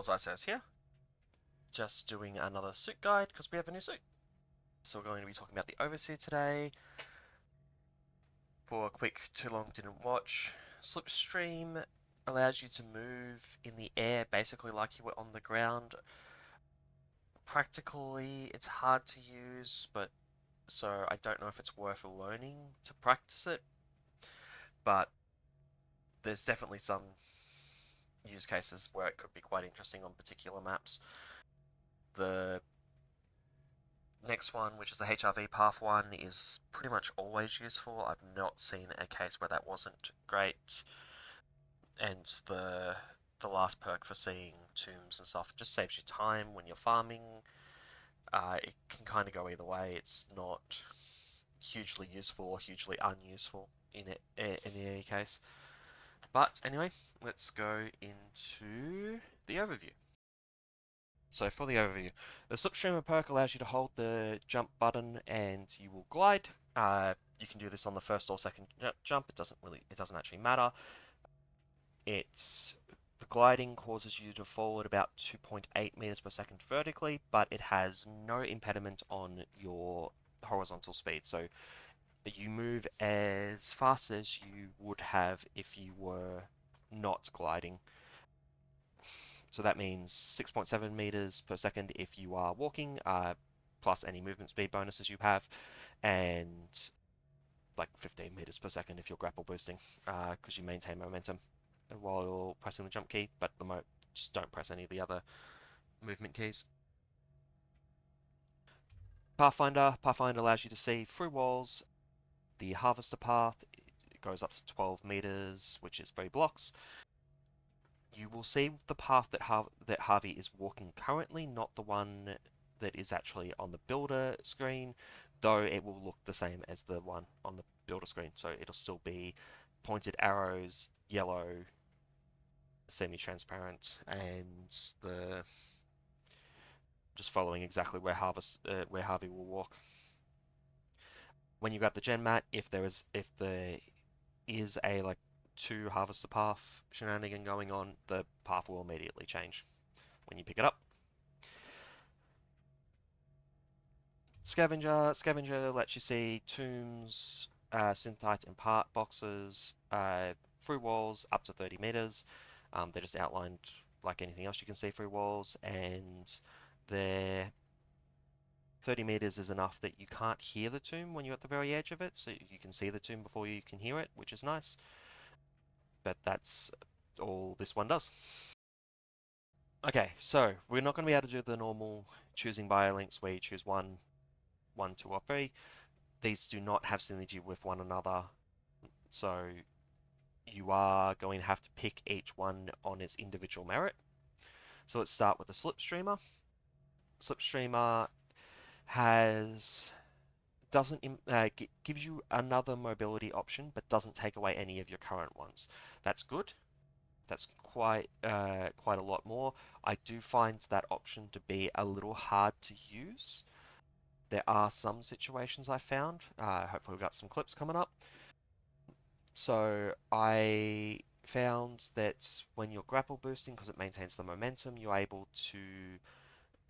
Ironside says here. Just doing another suit guide because we have a new suit. So we're going to be talking about the Overseer today. For a quick too long didn't watch. Slipstream allows you to move in the air basically like you were on the ground. Practically it's hard to use, but so I don't know if it's worth learning to practice it. But there's definitely some use cases where it could be quite interesting on particular maps. The next one, which is the HRV path one, is pretty much always useful. I've not seen a case where that wasn't great. And the last perk for seeing tombs and stuff, it just saves you time when you're farming. It can kind of go either way. It's not hugely useful or hugely unuseful in any case. But anyway, let's go into the overview. So for the overview, the Slipstreamer perk allows you to hold the jump button and you will glide. You can do this on the first or second jump. It doesn't actually matter. The gliding causes you to fall at about 2.8 meters per second vertically, but it has no impediment on your horizontal speed. So you move as fast as you would have if you were not gliding. So that means 6.7 meters per second if you are walking, plus any movement speed bonuses you have, and like 15 meters per second if you're grapple boosting, because you maintain momentum while you're pressing the jump key, but just don't press any of the other movement keys. Pathfinder allows you to see through walls. The Harvester path goes up to 12 meters, which is 3 blocks. You will see the path that Harvey is walking currently, not the one that is actually on the builder screen, though it will look the same as the one on the builder screen. So it'll still be pointed arrows, yellow, semi-transparent, and the just following exactly where Harvey will walk. When you grab the gen mat, if there is a like 2 harvester path shenanigan going on, the path will immediately change when you pick it up. Scavenger lets you see tombs, synthite and part boxes through walls up to 30 meters. They're just outlined like anything else you can see through walls, and they're 30 meters is enough that you can't hear the tomb when you're at the very edge of it, so you can see the tomb before you can hear it, which is nice. But that's all this one does. Okay, so we're not going to be able to do the normal choosing biolinks where you choose one, 2, or 3. These do not have synergy with one another, so you are going to have to pick each one on its individual merit. So let's start with the Slipstreamer. Slipstreamer doesn't gives you another mobility option, but doesn't take away any of your current ones. That's good. That's quite a lot more. I do find that option to be a little hard to use. There are some situations I found. Hopefully we've got some clips coming up. So I found that when you're grapple boosting, because it maintains the momentum, you're able to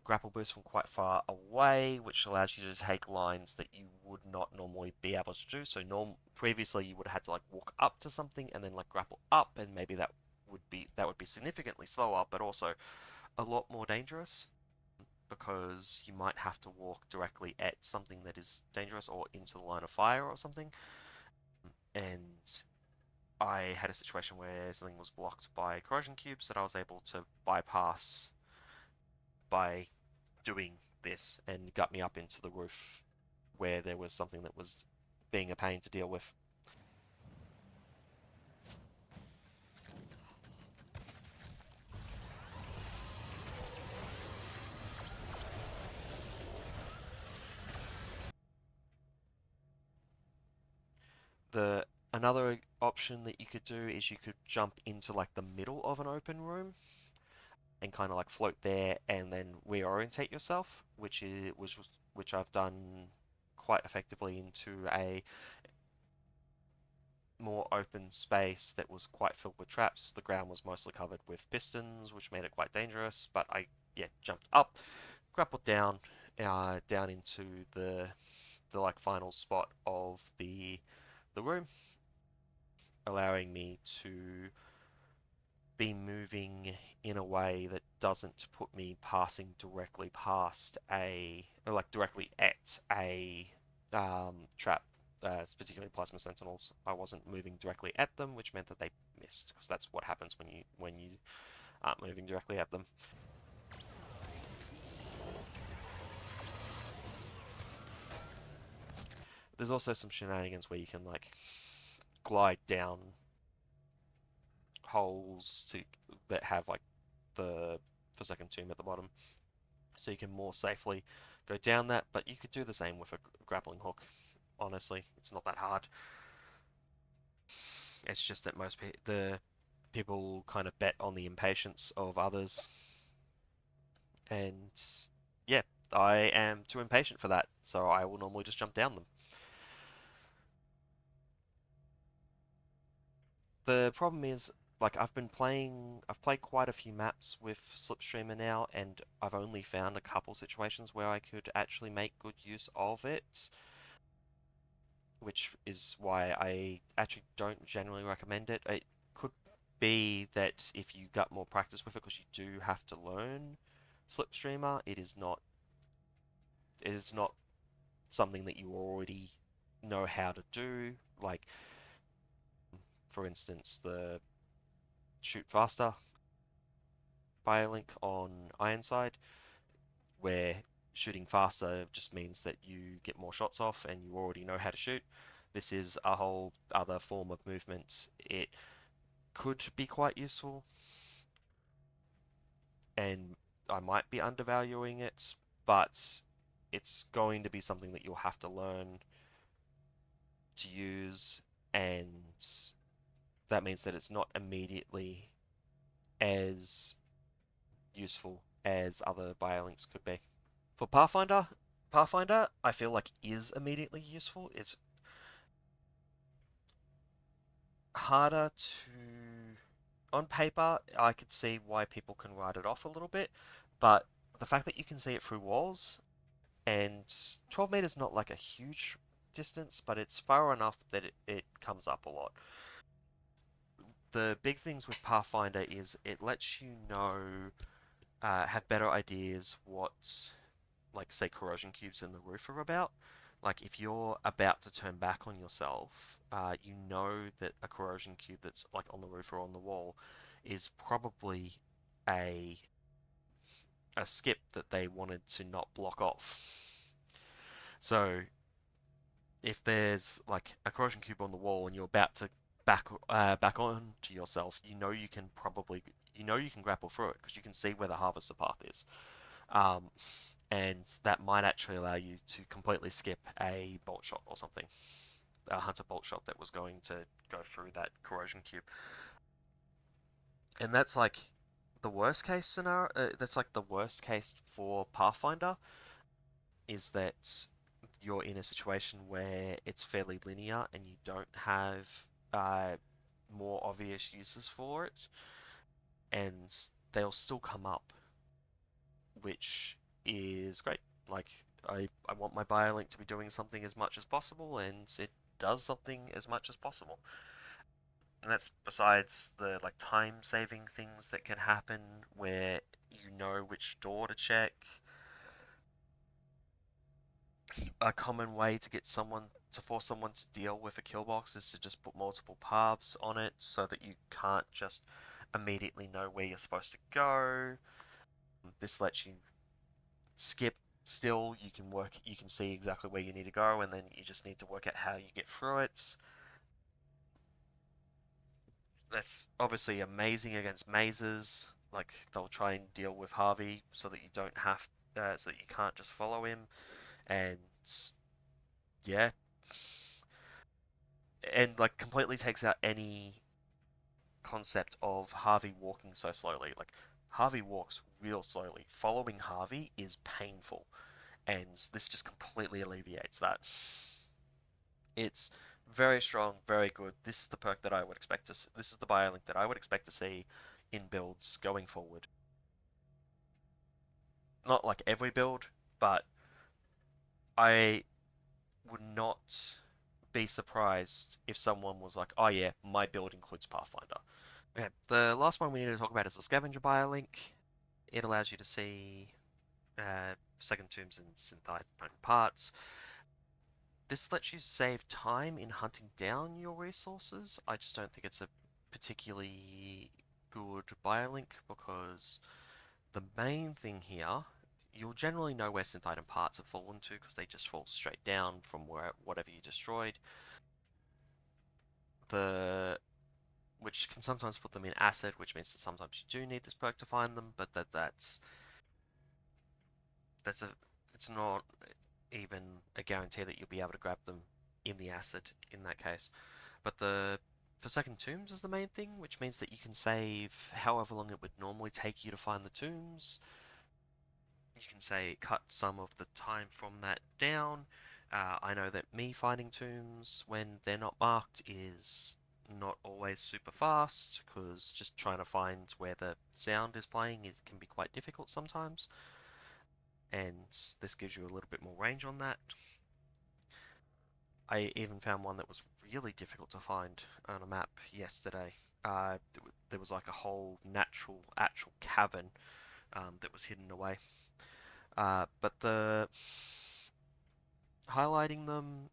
grapple boost from quite far away, which allows you to take lines that you would not normally be able to do. So previously you would have had to like walk up to something and then like grapple up, and maybe that would be significantly slower, but also a lot more dangerous because you might have to walk directly at something that is dangerous or into the line of fire or something. And I had a situation where something was blocked by corrosion cubes that I was able to bypass by doing this and got me up into the roof where there was something that was being a pain to deal with. The Another option that you could do is you could jump into like the middle of an open room and kind of like float there and then reorientate yourself, which I've done quite effectively into a more open space that was quite filled with traps. The ground was mostly covered with pistons, which made it quite dangerous. But I, yeah, jumped up, grappled down, down into the like final spot of the room, allowing me to be moving in a way that doesn't put me passing directly past a, or like directly at a trap, particularly plasma sentinels. I wasn't moving directly at them, which meant that they missed, because that's what happens when you aren't moving directly at them. There's also some shenanigans where you can like glide down holes to that have like the Forsaken Tomb at the bottom, so you can more safely go down that. But you could do the same with a grappling hook. Honestly, it's not that hard. It's just that the people kind of bet on the impatience of others, and yeah, I am too impatient for that, so I will normally just jump down them. The problem is, like, I've played quite a few maps with Slipstreamer now, and I've only found a couple situations where I could actually make good use of it, which is why I actually don't generally recommend it. It could be that if you got more practice with it, because you do have to learn Slipstreamer, it is not something that you already know how to do. Like, for instance, the shoot faster Biolink on Ironside, where shooting faster just means that you get more shots off and you already know how to shoot. This is a whole other form of movement. It could be quite useful, and I might be undervaluing it, but it's going to be something that you'll have to learn to use, and that means that it's not immediately as useful as other biolinks could be. For Pathfinder, I feel like is immediately useful. It's harder to, on paper, I could see why people can write it off a little bit, but the fact that you can see it through walls, and 12 meters not like a huge distance, but it's far enough that it comes up a lot. The big things with Pathfinder is it lets you know, have better ideas what, like, say, corrosion cubes in the roof are about. Like, if you're about to turn back on yourself, you know that a corrosion cube that's like on the roof or on the wall is probably a a skip that they wanted to not block off. So if there's like a corrosion cube on the wall and you're about to back on to yourself, you know you can grapple through it because you can see where the harvester path is. Um, and that might actually allow you to completely skip a bolt shot or something, a hunter bolt shot that was going to go through that corrosion cube. And that's like the worst case scenario. That's like the worst case for Pathfinder, is that you're in a situation where it's fairly linear and you don't have more obvious uses for it, and they'll still come up, which is great. Like, I want my Biolink to be doing something as much as possible, and it does something as much as possible. And that's besides the like time saving things that can happen where you know which door to check. A common way to get someone to force someone to deal with a kill box is to just put multiple paths on it so that you can't just immediately know where you're supposed to go. This lets you skip still. You can see exactly where you need to go, and then you just need to work out how you get through it. That's obviously amazing against mazes. Like, they'll try and deal with Harvey so that so that you can't just follow him. And yeah, and like completely takes out any concept of Harvey walking so slowly. Like, Harvey walks real slowly. Following Harvey is painful, and this just completely alleviates that. It's Very strong, very good. This is the perk that I would expect to. This is the Biolink that I would expect to see in builds going forward. Not like every build, but I would not be surprised if someone was like, "Oh yeah, my build includes Pathfinder." Okay, the last one we need to talk about is the Scavenger Biolink. It allows you to see second tombs and synthite parts. This lets you save time in hunting down your resources. I just don't think it's a particularly good biolink because the main thing here, you'll generally know where synthite and parts have fallen to because they just fall straight down from whatever you destroyed. The which can sometimes put them in acid, which means that sometimes you do need this perk to find them, but that's a it's not even a guarantee that you'll be able to grab them in the acid in that case. But the Forsaken Tombs is the main thing, which means that you can save however long it would normally take you to find the tombs. You can say cut some of the time from that down. I know that me finding tombs when they're not marked is not always super fast because just trying to find where the sound is playing can be quite difficult sometimes, and this gives you a little bit more range on that. I even found one that was really difficult to find on a map yesterday. There was like a whole actual cavern that was hidden away. But the highlighting them,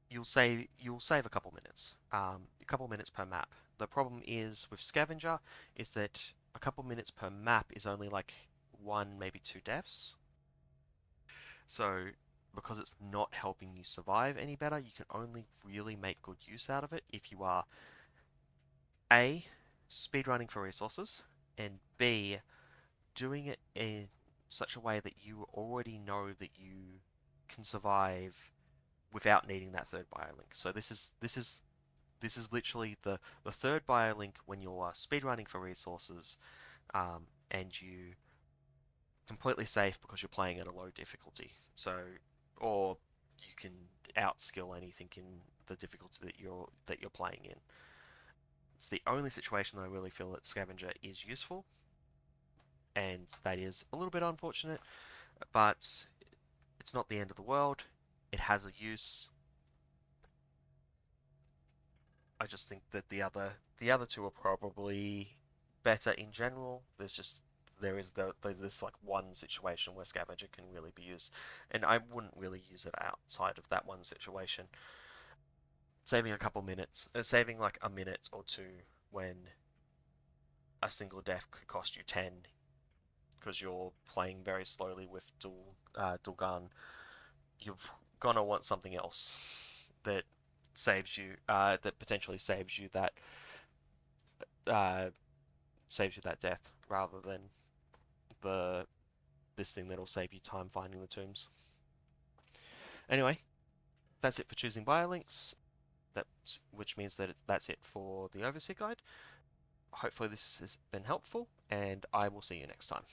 you'll save a couple minutes, a couple minutes per map. The problem is with Scavenger is that a couple minutes per map is only like one, maybe two deaths. So because it's not helping you survive any better, you can only really make good use out of it if you are A, speedrunning for resources, and B, doing it in such a way that you already know that you can survive without needing that third biolink. So this is literally the third biolink when you're speedrunning for resources, and you completely safe because you're playing at a low difficulty. So, or you can outskill anything in the difficulty that you're playing in. It's the only situation that I really feel that Scavenger is useful, and that is a little bit unfortunate, but it's not the end of the world. It has a use. I just think that the other two are probably better in general. There is this like one situation where Scavenger can really be used, and I wouldn't really use it outside of that one situation. Saving a couple minutes, saving like a minute or two when a single death could cost you 10 because you're playing very slowly with dual gun. You're gonna want something else that that potentially uh, saves you that death rather than the this thing that'll save you time finding the tombs. Anyway, that's it for choosing biolinks. Which means that that's it for the Overseer Guide. Hopefully this has been helpful, and I will see you next time.